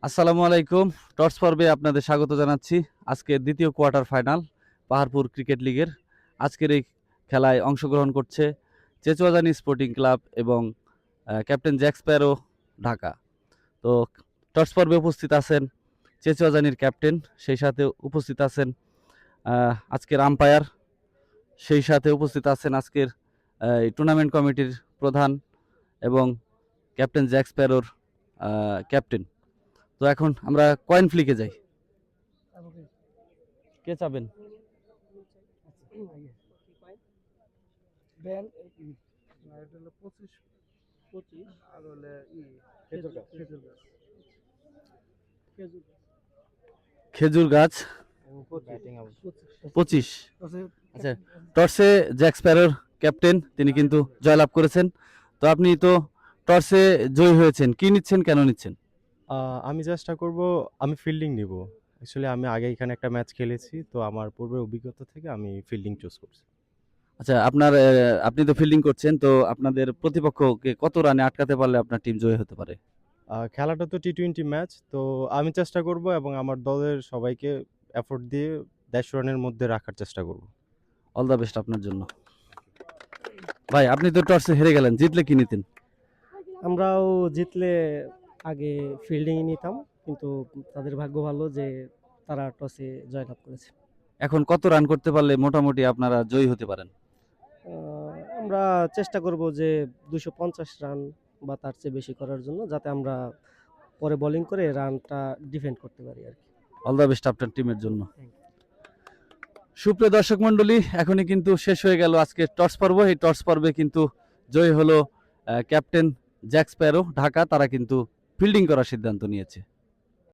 আসসালামু আলাইকুম। টস পর্বে আপনাদের স্বাগত জানাচ্ছি। আজকে দ্বিতীয় কোয়ার্টার ফাইনাল পাহাড়পুর ক্রিকেট লিগের। আজকের এই খেলায় অংশগ্রহণ করছে চেচুয়াজানি স্পোর্টিং ক্লাব এবং ক্যাপ্টেন জ্যাক স্প্যারো ঢাকা। তো টস পর্বে উপস্থিত আছেন চেচুয়াজানির ক্যাপ্টেন, সেই সাথে উপস্থিত আছেন আজকের আম্পায়ার, সেই সাথে উপস্থিত আছেন আজকের টুর্নামেন্ট কমিটির প্রধান এবং ক্যাপ্টেন জ্যাক স্প্যারোর ক্যাপ্টেন। তো এখন আমরা কয়েন ফ্লিকে যাই। কে চাবেন? খেজুর গাছ 25। আচ্ছা, টর্চে জ্যাক স্প্যারোর ক্যাপ্টেন, তিনি কিন্তু জয়লাভ করেছেন। তো আপনি তো টর্চে জয়ী হয়েছেন, কি নিচ্ছেন, কেন নিচ্ছেন? আমি চেষ্টা করব, আমি ফিল্ডিং নিব। অ্যাকচুয়ালি আমি আগে এখানে একটা ম্যাচ খেলেছি, তো আমার পূর্বের অভিজ্ঞতা থেকে আমি ফিল্ডিং চুজ করছি। আচ্ছা, আপনি তো ফিল্ডিং করছেন, তো আপনাদের প্রতিপক্ষকে কত রানে আটকাতে পারলে আপনার টিম জয়ী হতে পারে? খেলাটা তো টি-20 ম্যাচ, তো আমি চেষ্টা করব এবং আমার দলের সবাইকে এফোর্ট দিয়ে ১০০ রানের মধ্যে রাখার চেষ্টা করব। অল দ্য বেস্ট আপনার জন্য। ভাই, আপনি তো টর্চে হেরে গেলেন, জিতলে কি নিতেন? আমরাও জিতলে আগে ফিল্ডিং নিতাম, কিন্তু তাদের ভাগ্য ভালো যে তারা টসে জয়লাভ করেছে। এখন কত রান করতে পারলে মোটামুটি আপনারা জয়ী হতে পারেন? আমরা চেষ্টা করব যে 250 রান বা তার চেয়ে বেশি করার জন্য, যাতে আমরা পরে বোলিং করে রানটা ডিফেন্ড করতে পারি আর কি। অল দ্য বেস্ট আপনার টিমের জন্য। সুপ্রিয় দর্শক মন্ডলী, এখনই কিন্তু শেষ হয়ে গেল আজকে টর্চ পর্ব। এই টর্চ পর্বে কিন্তু জয়ী হলো ক্যাপ্টেন জ্যাক স্প্যারো ঢাকা। তারা কিন্তু ফিল্ডিং করার সিদ্ধান্ত নিয়েছে।